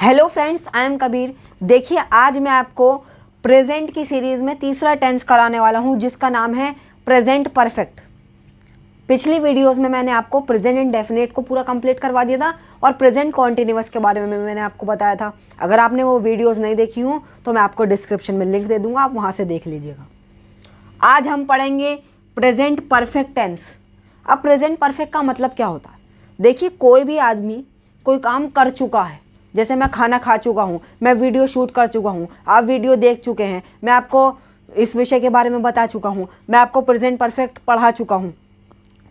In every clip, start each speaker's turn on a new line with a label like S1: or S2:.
S1: Hello friends, I am Kabir. देखिए, आज मैं आपको प्रेजेंट की सीरीज़ में तीसरा टेंस कराने वाला हूं, जिसका नाम है प्रेजेंट परफेक्ट। पिछली वीडियोस में मैंने आपको प्रेजेंट इंडेफिनिट को पूरा कंप्लीट करवा दिया था और प्रेजेंट कॉन्टिन्यूअस के बारे में मैंने आपको बताया था। अगर आपने वो वीडियोस नहीं देखी हो तो मैं आपको डिस्क्रिप्शन में लिंक दे दूंगा, आप वहाँ से देख लीजिएगा। आज हम पढ़ेंगे प्रेजेंट परफेक्ट टेंस। अब प्रेजेंट परफेक्ट का मतलब क्या होता है? देखिए, कोई भी आदमी कोई काम कर चुका है, जैसे मैं खाना खा चुका हूँ, मैं वीडियो शूट कर चुका हूँ, आप वीडियो देख चुके हैं, मैं आपको इस विषय के बारे में बता चुका हूँ, मैं आपको प्रेजेंट परफेक्ट पढ़ा चुका हूँ।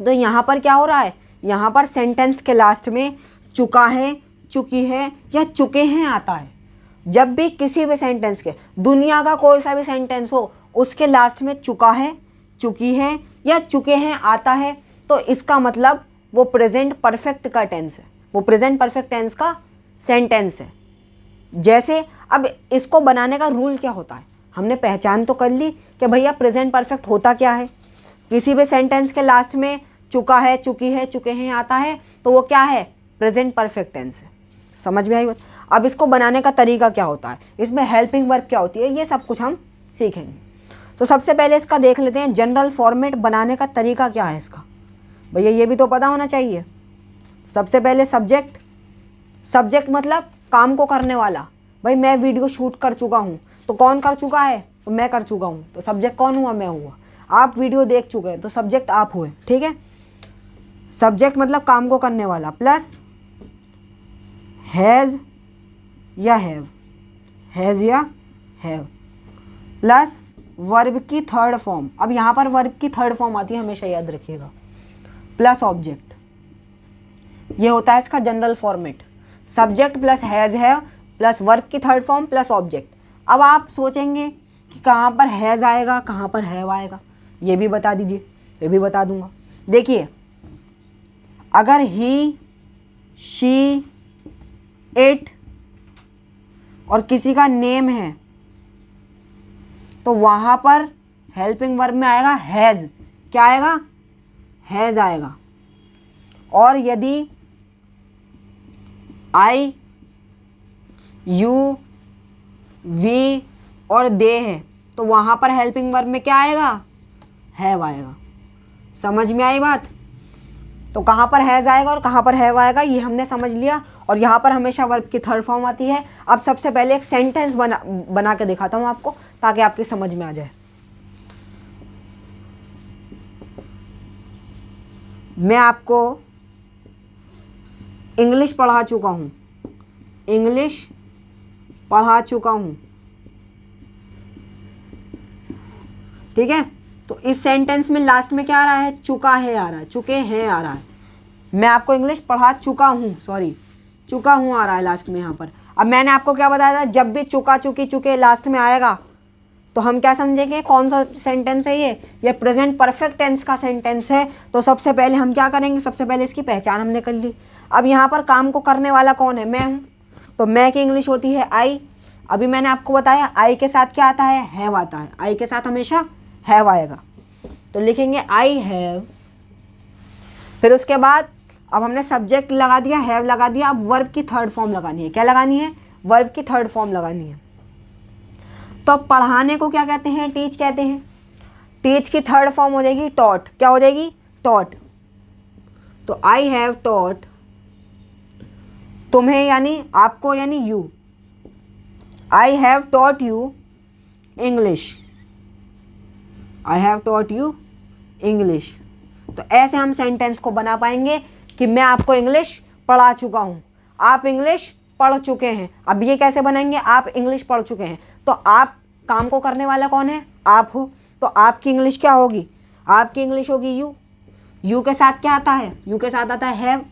S1: तो यहाँ पर क्या हो रहा है? यहाँ पर सेंटेंस के लास्ट में चुका है, चुकी है या चुके हैं आता है। जब भी किसी भी सेंटेंस के, दुनिया का कोई सा भी सेंटेंस हो, उसके लास्ट में चुका है, चुकी है या चुके हैं आता है, तो इसका मतलब वो प्रेजेंट परफेक्ट का टेंस है, वो प्रेजेंट परफेक्ट टेंस का सेंटेंस है। जैसे अब इसको बनाने का रूल क्या होता है, हमने पहचान तो कर ली कि भैया प्रेजेंट परफेक्ट होता क्या है। किसी भी सेंटेंस के लास्ट में चुका है, चुकी है, चुके हैं आता है, तो वो क्या है? प्रेजेंट परफेक्ट टेंस है। समझ में आई बात? अब इसको बनाने का तरीका क्या होता है, इसमें हेल्पिंग वर्ब क्या होती है, ये सब कुछ हम सीखेंगे। तो सबसे पहले इसका देख लेते हैं, जनरल फॉर्मेट बनाने का तरीका क्या है इसका। भैया ये भी तो पता होना चाहिए। सबसे पहले सब्जेक्ट। सब्जेक्ट मतलब काम को करने वाला। भाई मैं वीडियो शूट कर चुका हूँ, तो कौन कर चुका है? तो मैं कर चुका हूँ, तो सब्जेक्ट कौन हुआ? मैं हुआ। आप वीडियो देख चुके हैं, तो सब्जेक्ट आप हुए। ठीक है, सब्जेक्ट मतलब काम को करने वाला, प्लस हैज़ या हैव, हैज़ या हैव, प्लस वर्ब की थर्ड फॉर्म। अब यहाँ पर वर्ब की थर्ड फॉर्म आती है, हमेशा याद रखिएगा, प्लस ऑब्जेक्ट। ये होता है इसका general format. Subject plus has have plus verb की थर्ड फॉर्म प्लस ऑब्जेक्ट। अब आप सोचेंगे कि कहाँ पर हैज़ आएगा, कहाँ पर हैव आएगा, ये भी बता दीजिए। ये भी बता दूंगा। देखिए, अगर ही, शी, इट और किसी का नेम है, तो वहाँ पर हेल्पिंग वर्ब में आएगा हैज़। क्या आएगा? हैज़ आएगा। और यदि आई, यू, वी और दे है, तो वहाँ पर हेल्पिंग वर्ब में क्या आएगा? हैव आएगा। समझ में आई बात? तो कहाँ पर हैज़ आएगा और कहाँ पर हैव आएगा, ये हमने समझ लिया। और यहाँ पर हमेशा वर्ब की थर्ड फॉर्म आती है। अब सबसे पहले एक सेंटेंस बना के दिखाता हूँ आपको, ताकि आपकी समझ में आ जाए। मैं आपको इंग्लिश पढ़ा चुका हूँ, इंग्लिश पढ़ा चुका हूँ। ठीक है, तो इस सेंटेंस में लास्ट में क्या आ रहा है? चुका है आ रहा है, चुके हैं आ रहा है। मैं आपको इंग्लिश पढ़ा चुका हूँ, सॉरी चुका हूँ आ रहा है लास्ट में यहाँ पर। अब मैंने आपको क्या बताया था, जब भी चुका, चुकी, चुके लास्ट में आएगा तो हम क्या समझेंगे, कौन सा सेंटेंस है ये प्रेजेंट परफेक्ट टेंस का सेंटेंस है। तो सबसे पहले हम क्या करेंगे, सबसे पहले इसकी पहचान हमने कर ली। अब यहाँ पर काम को करने वाला कौन है? मैं हूँ, तो मैं की इंग्लिश होती है आई। अभी मैंने आपको बताया आई के साथ क्या आता है? हैव आता है। आई के साथ हमेशा हैव आएगा, तो लिखेंगे आई हैव। फिर उसके बाद अब हमने सब्जेक्ट लगा दिया, हैव लगा दिया। अब वर्ब की थर्ड फॉर्म लगानी है। क्या लगानी है? वर्ब की थर्ड फॉर्म लगानी है। तो अब पढ़ाने को क्या कहते हैं? टीच कहते हैं। टीच की थर्ड फॉर्म हो जाएगी टॉट। क्या हो जाएगी? टॉट। तो आई हैव टॉट, तुम्हें यानी आपको, यानी you. I have taught you English, I have taught you English. तो ऐसे हम सेंटेंस को बना पाएंगे कि मैं आपको इंग्लिश पढ़ा चुका हूँ, आप इंग्लिश पढ़ चुके हैं। अब ये कैसे बनाएंगे? आप इंग्लिश पढ़ चुके हैं, तो आप, काम को करने वाला कौन है? आप हो, तो आपकी इंग्लिश क्या होगी? आपकी इंग्लिश होगी यू। यू के साथ क्या आता है? यू के साथ आता है हैव।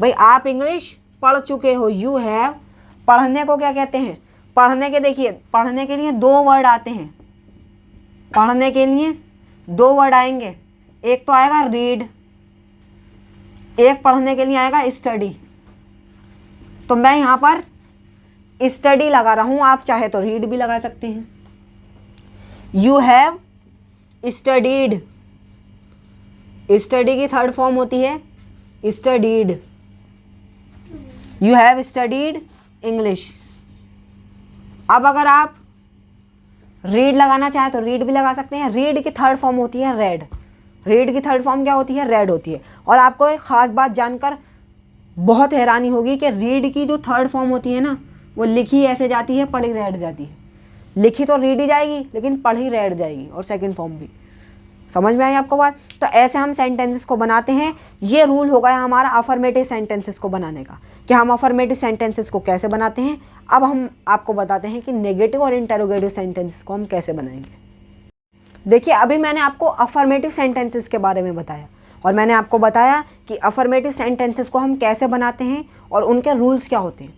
S1: भाई आप इंग्लिश पढ़ चुके हो, यू हैव। पढ़ने को क्या कहते हैं? पढ़ने के, देखिए, पढ़ने के लिए दो वर्ड आते हैं। पढ़ने के लिए दो वर्ड आएंगे, एक तो आएगा रीड, एक पढ़ने के लिए आएगा स्टडी। तो मैं यहाँ पर स्टडी लगा रहा हूँ, आप चाहे तो रीड भी लगा सकते हैं। यू हैव स्टडीड, स्टडी की थर्ड फॉर्म होती है studied. You have studied English. अब अगर आप रीड लगाना चाहें तो रीड भी लगा सकते हैं। रीड की थर्ड फॉर्म होती है रेड। रीड की थर्ड फॉर्म क्या होती है? रेड होती है। और आपको एक ख़ास बात जानकर बहुत हैरानी होगी कि रीड की जो थर्ड फॉर्म होती है ना, वो लिखी ऐसे जाती है, पढ़ी रेड जाती है। लिखी तो रीड ही जाएगी लेकिन पढ़ी रेड जाएगी, और सेकंड फॉर्म भी। समझ में आई आपको बात? तो ऐसे हम सेंटेंसेस को बनाते हैं। ये रूल हो गया हमारा अफर्मेटिव सेंटेंसेस को बनाने का, कि हम अफर्मेटिव सेंटेंसेस को कैसे बनाते हैं। अब हम आपको बताते हैं कि नेगेटिव और इंटेरोगेटिव सेंटेंसेस को हम कैसे बनाएंगे। देखिए, अभी मैंने आपको अफर्मेटिव सेंटेंसेस के बारे में बताया, और मैंने आपको बताया कि अफर्मेटिव सेंटेंसेस को हम कैसे बनाते हैं और उनके रूल्स क्या होते हैं।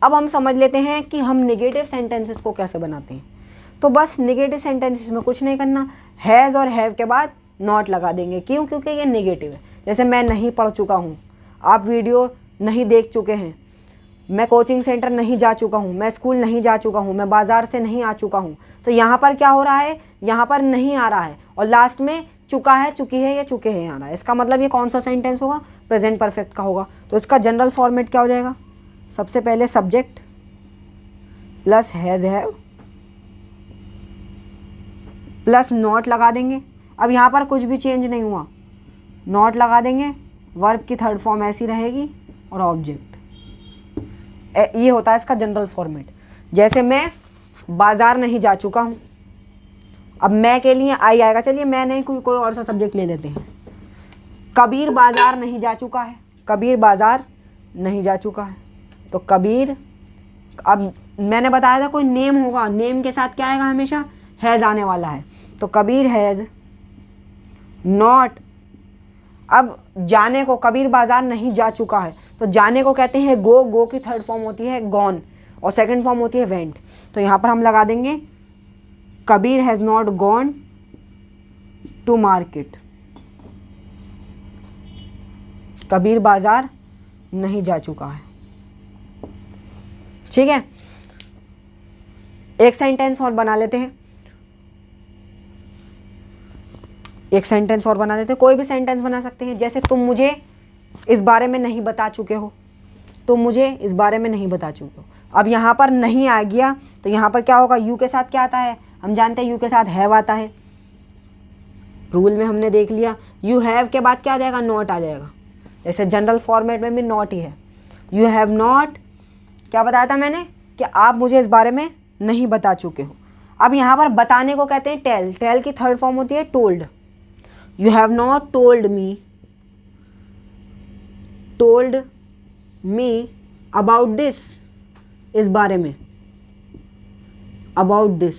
S1: अब हम समझ लेते हैं कि हम नेगेटिव सेंटेंसेस को कैसे बनाते हैं। तो बस नेगेटिव सेंटेंसेस में कुछ नहीं करना, हैज़ और हैव के बाद नॉट लगा देंगे। क्यों? क्योंकि ये नेगेटिव है। जैसे मैं नहीं पढ़ चुका हूँ, आप वीडियो नहीं देख चुके हैं, मैं कोचिंग सेंटर नहीं जा चुका हूँ, मैं स्कूल नहीं जा चुका हूँ, मैं बाज़ार से नहीं आ चुका हूँ। तो यहाँ पर क्या हो रहा है? यहाँ पर नहीं आ रहा है, और लास्ट में चुका है, चुकी है या चुके हैं आ रहा है। इसका मतलब ये कौन सा सेंटेंस होगा? प्रेजेंट परफेक्ट का होगा। तो इसका जनरल फॉर्मेट क्या हो जाएगा? सबसे पहले subject plus has have plus not लगा देंगे। अब यहाँ पर कुछ भी चेंज नहीं हुआ, नॉट लगा देंगे, वर्ब की थर्ड फॉर्म ऐसी रहेगी, और ऑब्जेक्ट। ये होता है इसका जनरल फॉर्मेट। जैसे मैं बाज़ार नहीं जा चुका हूँ, अब मैं के लिए आई आएगा। चलिए मैं नहीं, कोई और सा सब्जेक्ट ले लेते हैं। कबीर बाज़ार नहीं जा चुका है, कबीर बाज़ार नहीं जा चुका है। तो कबीर, अब मैंने बताया था कोई नेम होगा, नेम के साथ क्या आएगा? हमेशा हैज़ आने वाला है। तो कबीर हैज़ नॉट, अब जाने को, कबीर बाज़ार नहीं जा चुका है, तो जाने को कहते हैं गो। गो की थर्ड फॉर्म होती है गॉन, और सेकंड फॉर्म होती है वेंट। तो यहाँ पर हम लगा देंगे Kabir has not gone to market. Kabir बाज़ार नहीं जा चुका है। ठीक है, एक सेंटेंस और बना लेते हैं। एक सेंटेंस और बना देते हैं। कोई भी सेंटेंस बना सकते हैं। जैसे तुम मुझे इस बारे में नहीं बता चुके हो, तुम मुझे इस बारे में नहीं बता चुके हो। अब यहाँ पर नहीं आ गया, तो यहाँ पर क्या होगा? यू के साथ क्या आता है? हम जानते हैं यू के साथ हैव आता है, रूल में हमने देख लिया। यू हैव के बाद क्या आ जाएगा? नॉट आ जाएगा। जैसे जनरल फॉर्मेट में भी नॉट ही है। यू हैव नॉट, क्या बताया था मैंने? कि आप मुझे इस बारे में नहीं बता चुके हो। अब यहाँ पर बताने को कहते हैं टेल। टेल की थर्ड फॉर्म होती है told. You have not told me about this, इस बारे में, about this.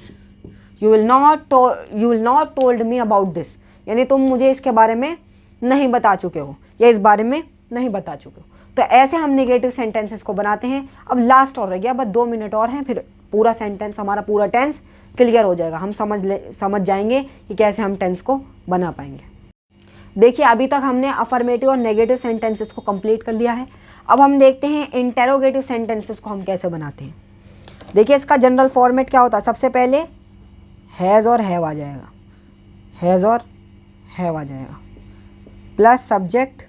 S1: You will not told me about this, यानी तुम मुझे इसके बारे में नहीं बता चुके हो, या इस बारे में नहीं बता चुके हो। तो ऐसे हम नेगेटिव सेंटेंसेस को बनाते हैं। अब लास्ट और रह गया, बस 2 मिनट और हैं, फिर पूरा सेंटेंस, हमारा पूरा टेंस क्लियर हो जाएगा। हम समझ जाएंगे कि कैसे हम टेंस को बना पाएंगे। देखिए, अभी तक हमने अफर्मेटिव और नेगेटिव सेंटेंसेस को कंप्लीट कर लिया है। अब हम देखते हैं इंटेरोगेटिव सेंटेंसेस को हम कैसे बनाते हैं। देखिए, इसका जनरल फॉर्मेट क्या होता है? सबसे पहले हैज़ और हैव आ जाएगा, हैज़ और हैव आ जाएगा, प्लस सब्जेक्ट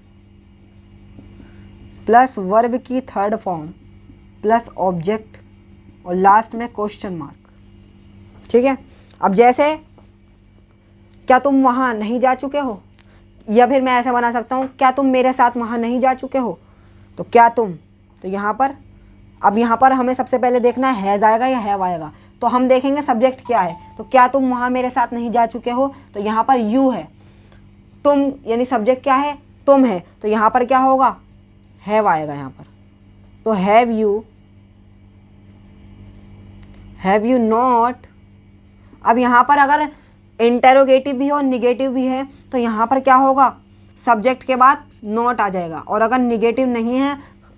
S1: प्लस वर्ब की थर्ड फॉर्म प्लस ऑब्जेक्ट, और लास्ट में क्वेश्चन मार्क। ठीक है, अब जैसे क्या तुम वहाँ नहीं जा चुके हो, या फिर मैं ऐसा बना सकता हूँ क्या तुम मेरे साथ वहाँ नहीं जा चुके हो। तो क्या तुम, तो यहाँ पर, अब यहाँ पर हमें सबसे पहले देखना है हैज़ आएगा या हैव आएगा। तो हम देखेंगे सब्जेक्ट क्या है। तो क्या तुम वहाँ मेरे साथ नहीं जा चुके हो, तो यहाँ पर यू है। तुम यानी सब्जेक्ट क्या है? तुम है। तो यहाँ पर क्या होगा? हैव आएगा यहाँ पर। तो हैव यू नॉट। अब यहाँ पर अगर इंटेरोगेटिव भी है और निगेटिव भी है, तो यहाँ पर क्या होगा? सब्जेक्ट के बाद नॉट आ जाएगा, और अगर निगेटिव नहीं है,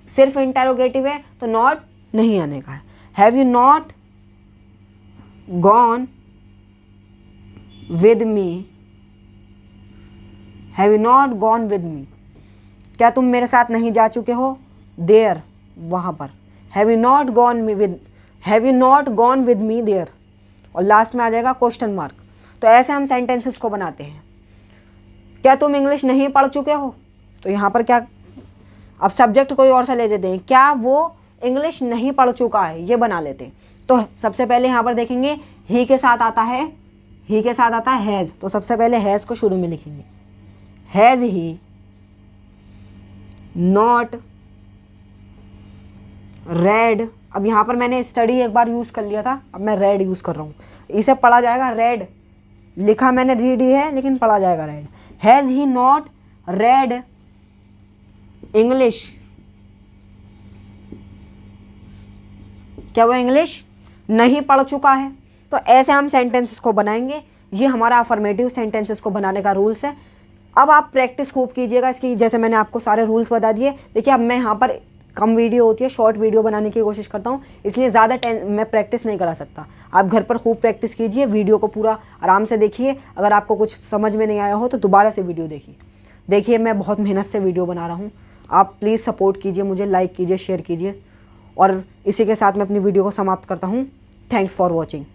S1: सिर्फ इंटेरोगेटिव है, तो नॉट नहीं आने का है। Have you not gone with me, have you not gone with मी, क्या तुम मेरे साथ नहीं जा चुके हो? देयर, वहाँ पर। Have you not gone with me there, और लास्ट में आ जाएगा क्वेश्चन मार्क। तो ऐसे हम सेंटेंसेस को बनाते हैं। क्या तुम इंग्लिश नहीं पढ़ चुके हो, तो यहाँ पर क्या, अब सब्जेक्ट कोई और सा ले देते हैं, क्या वो इंग्लिश नहीं पढ़ चुका है, ये बना लेते। तो सबसे पहले यहाँ पर देखेंगे ही के साथ आता है, ही के साथ आता है हैज़, तो सबसे पहले हैज़ को शुरू में लिखेंगे। हैज़ ही नॉट रेड, अब यहाँ पर मैंने स्टडी एक बार यूज़ कर लिया था, अब मैं रेड यूज़ कर रहा हूँ, इसे पढ़ा जाएगा रेड, लिखा मैंने रीड ही है लेकिन पढ़ा जाएगा red. Has he not red English, क्या वो इंग्लिश नहीं पढ़ चुका है। तो ऐसे हम सेंटेंसेस को बनाएंगे, ये हमारा अफर्मेटिव सेंटेंसेस को बनाने का रूल्स है। अब आप प्रैक्टिस खूब कीजिएगा इसकी, जैसे मैंने आपको सारे रूल्स बता दिए। देखिए अब मैं यहाँ पर कम वीडियो होती है, शॉर्ट वीडियो बनाने की कोशिश करता हूँ, इसलिए ज़्यादा मैं प्रैक्टिस नहीं करा सकता। आप घर पर खूब प्रैक्टिस कीजिए, वीडियो को पूरा आराम से देखिए। अगर आपको कुछ समझ में नहीं आया हो तो दोबारा से वीडियो देखिए मैं बहुत मेहनत से वीडियो बना रहा हूँ। आप प्लीज़ सपोर्ट कीजिए मुझे, लाइक कीजिए, शेयर कीजिए। और इसी के साथ मैं अपनी वीडियो को समाप्त करता हूँ। Thanks for watching.